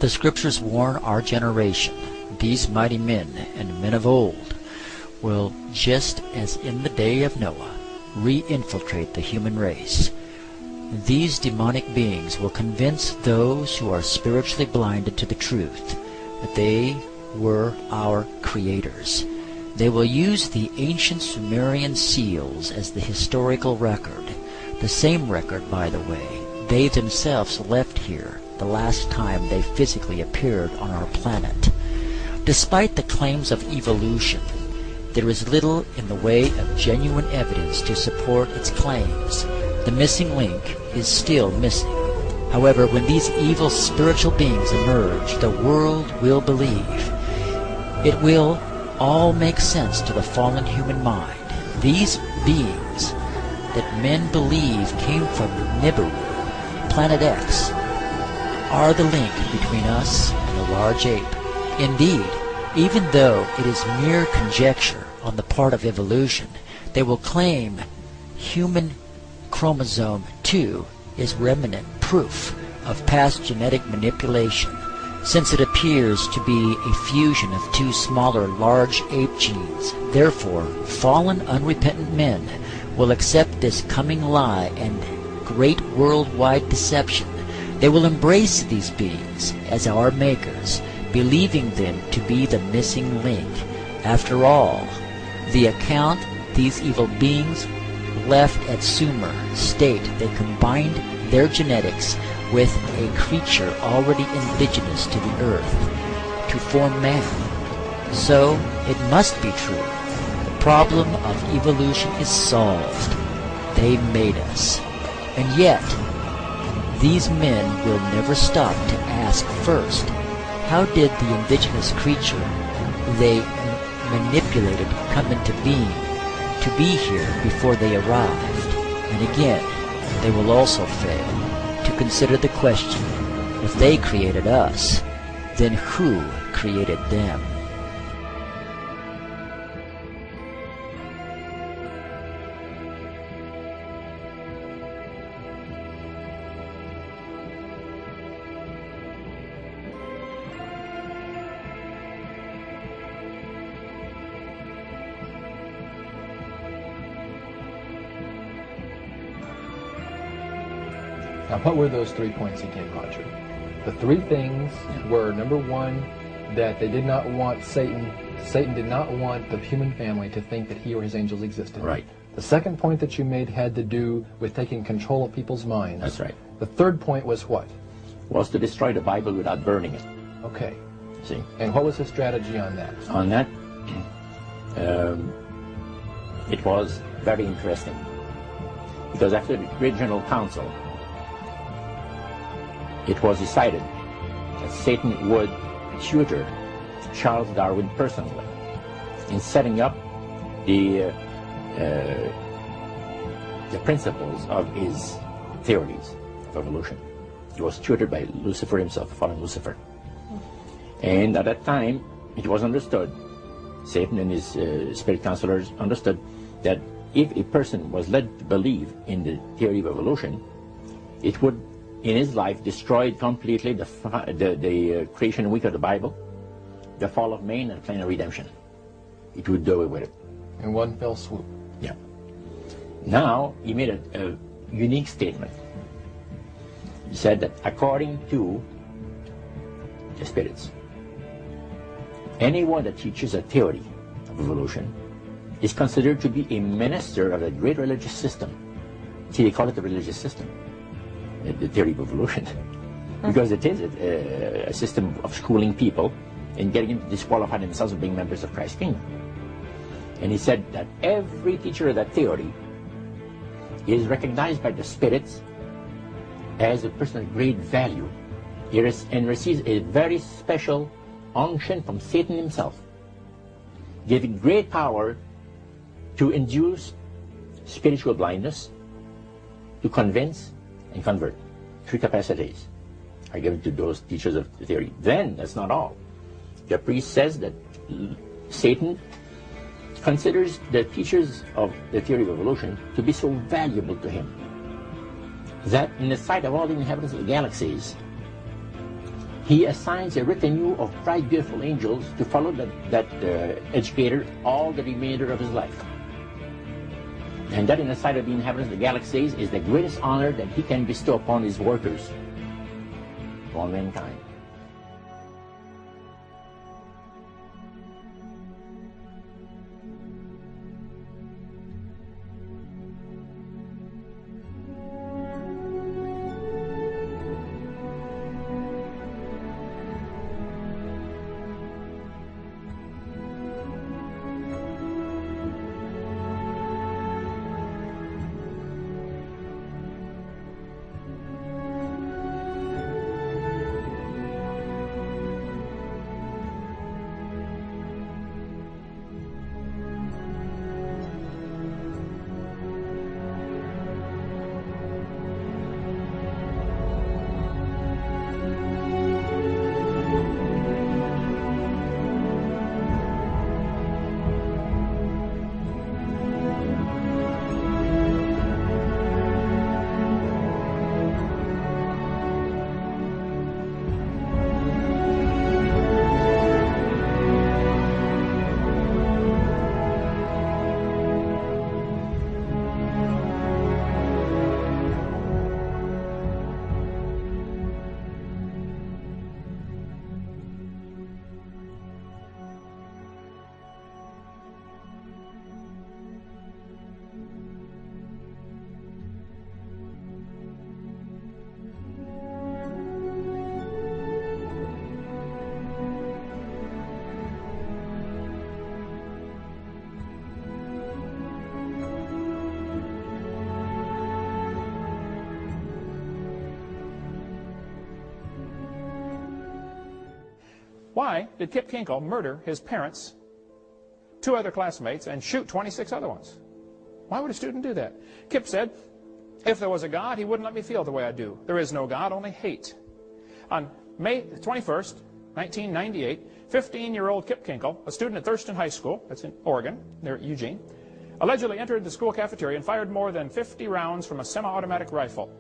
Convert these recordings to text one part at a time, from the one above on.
The scriptures warn our generation, these mighty men and men of old will, just as in the day of Noah, re-infiltrate the human race. These demonic beings will convince those who are spiritually blinded to the truth that they were our creators. They will use the ancient Sumerian seals as the historical record, the same record, by the way, they themselves left here the last time they physically appeared on our planet. Despite the claims of evolution, there is little in the way of genuine evidence to support its claims. The missing link is still missing. However, when these evil spiritual beings emerge, the world will believe. It will all make sense to the fallen human mind. These beings that men believe came from Nibiru, Planet X, are the link between us and the large ape. Indeed, even though it is mere conjecture on the part of evolution, they will claim human chromosome 2 is remnant proof of past genetic manipulation, since it appears to be a fusion of two smaller large ape genes. Therefore, fallen unrepentant men will accept this coming lie and great worldwide deception. They will embrace these beings as our makers, believing them to be the missing link. After all, the account these evil beings left at Sumer state they combined their genetics with a creature already indigenous to the earth to form man. So it must be true. The problem of evolution is solved. They made us. And yet, these men will never stop to ask first, how did the indigenous creature they manipulated come into being to be here before they arrived? And again, they will also fail to consider the question, if they created us, then who created them? Now, what were those 3 points again, Roger? The 3 things were, number 1, that they did not want Satan did not want the human family to think that he or his angels existed. Right. The second point that you made had to do with taking control of people's minds. That's right. The third point was what? Was to destroy the Bible without burning it. Okay. See? And what was his strategy on that? On that, it was very interesting. Because after the Great General Council, it was decided that Satan would tutor Charles Darwin personally in setting up the principles of his theories of evolution. He was tutored by Lucifer himself, the fallen Lucifer. And at that time, it was understood, Satan and his spirit counselors understood, that if a person was led to believe in the theory of evolution, it would in his life destroyed completely the creation week of the Bible, the fall of man, and the plan of redemption. It would do away with it. In one fell swoop. Yeah. Now, he made a unique statement. He said that according to the spirits, anyone that teaches a theory of evolution is considered to be a minister of a great religious system. See, they call it the religious system. The theory of evolution, because it is a system of schooling people and getting them to disqualify themselves from being members of Christ's kingdom. And he said that every teacher of that theory is recognized by the spirits as a person of great value and receives a very special unction from Satan himself, giving great power to induce spiritual blindness, to convince and convert. 3 capacities are given to those teachers of the theory. Then, that's not all. The priest says that Satan considers the teachers of the theory of evolution to be so valuable to him that in the sight of all the inhabitants of the galaxies, he assigns a retinue of bright, beautiful angels to follow that educator all the remainder of his life. And that in the sight of the inhabitants of the galaxies is the greatest honor that he can bestow upon his workers, all mankind. Why did Kip Kinkle murder his parents, 2 other classmates, and shoot 26 other ones? Why would a student do that? Kip said, if there was a God, he wouldn't let me feel the way I do. There is no God, only hate. On May 21st, 1998, 15-year-old Kip Kinkle, a student at Thurston High School, that's in Oregon, near Eugene, allegedly entered the school cafeteria and fired more than 50 rounds from a semi-automatic rifle.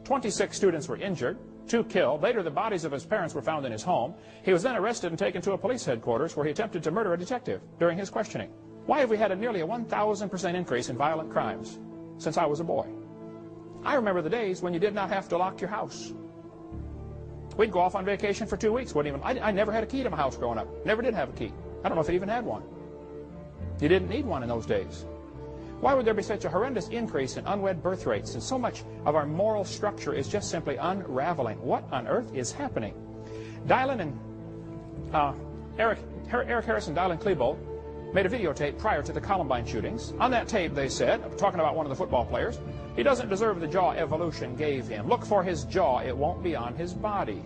26 students were injured, 2 killed. Later, the bodies of his parents were found in his home. He was then arrested and taken to a police headquarters where he attempted to murder a detective during his questioning. Why have we had nearly a 1,000% increase in violent crimes since I was a boy? I remember the days when you did not have to lock your house. We'd go off on vacation for 2 weeks. I never had a key to my house growing up. Never did have a key. I don't know if it even had one. You didn't need one in those days. Why would there be such a horrendous increase in unwed birth rates? And so much of our moral structure is just simply unraveling. What on earth is happening? Dylan and Eric Harris and Dylan Klebold made a videotape prior to the Columbine shootings. On that tape, they said, talking about one of the football players, he doesn't deserve the jaw evolution gave him. Look for his jaw. It won't be on his body.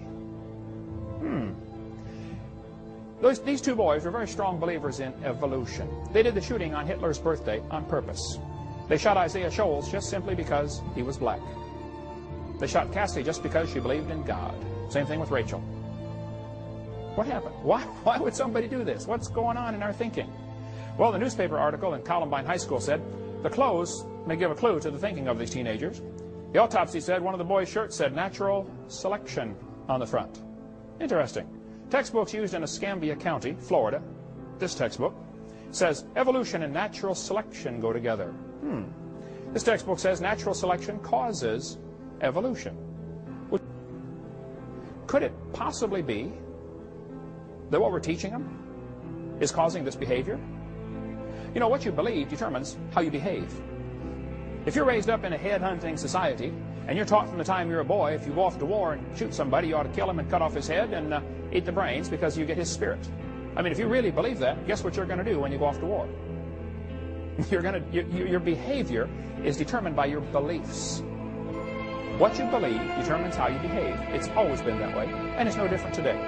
These 2 boys were very strong believers in evolution. They did the shooting on Hitler's birthday on purpose. They shot Isaiah Shoals just simply because he was black. They shot Cassie just because she believed in God. Same thing with Rachel. What happened? Why would somebody do this? What's going on in our thinking? Well, the newspaper article in Columbine High School said, the clothes may give a clue to the thinking of these teenagers. The autopsy said one of the boys' shirts said natural selection on the front. Interesting. Textbooks used in Escambia County, Florida, this textbook, says evolution and natural selection go together. This textbook says natural selection causes evolution. Could it possibly be that what we're teaching them is causing this behavior? You know, what you believe determines how you behave. If you're raised up in a head-hunting society, and you're taught from the time you're a boy, if you go off to war and shoot somebody, you ought to kill him and cut off his head and eat the brains because you get his spirit. I mean, if you really believe that, guess what you're going to do when you go off to war? Your behavior is determined by your beliefs. What you believe determines how you behave. It's always been that way, and it's no different today.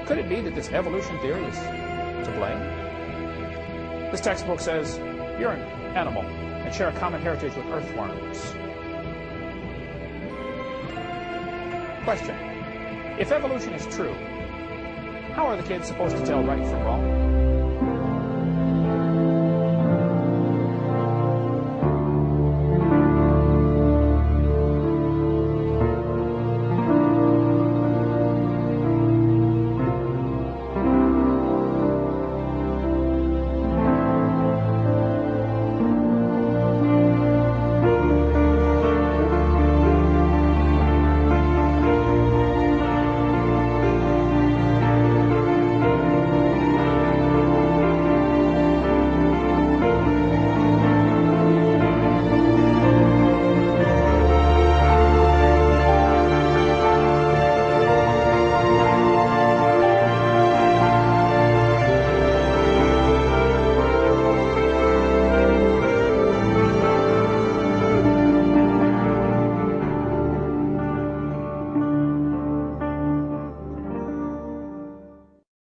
Could it be that this evolution theory is to blame? This textbook says you're an animal and share a common heritage with earthworms. Question. If evolution is true, how are the kids supposed to tell right from wrong?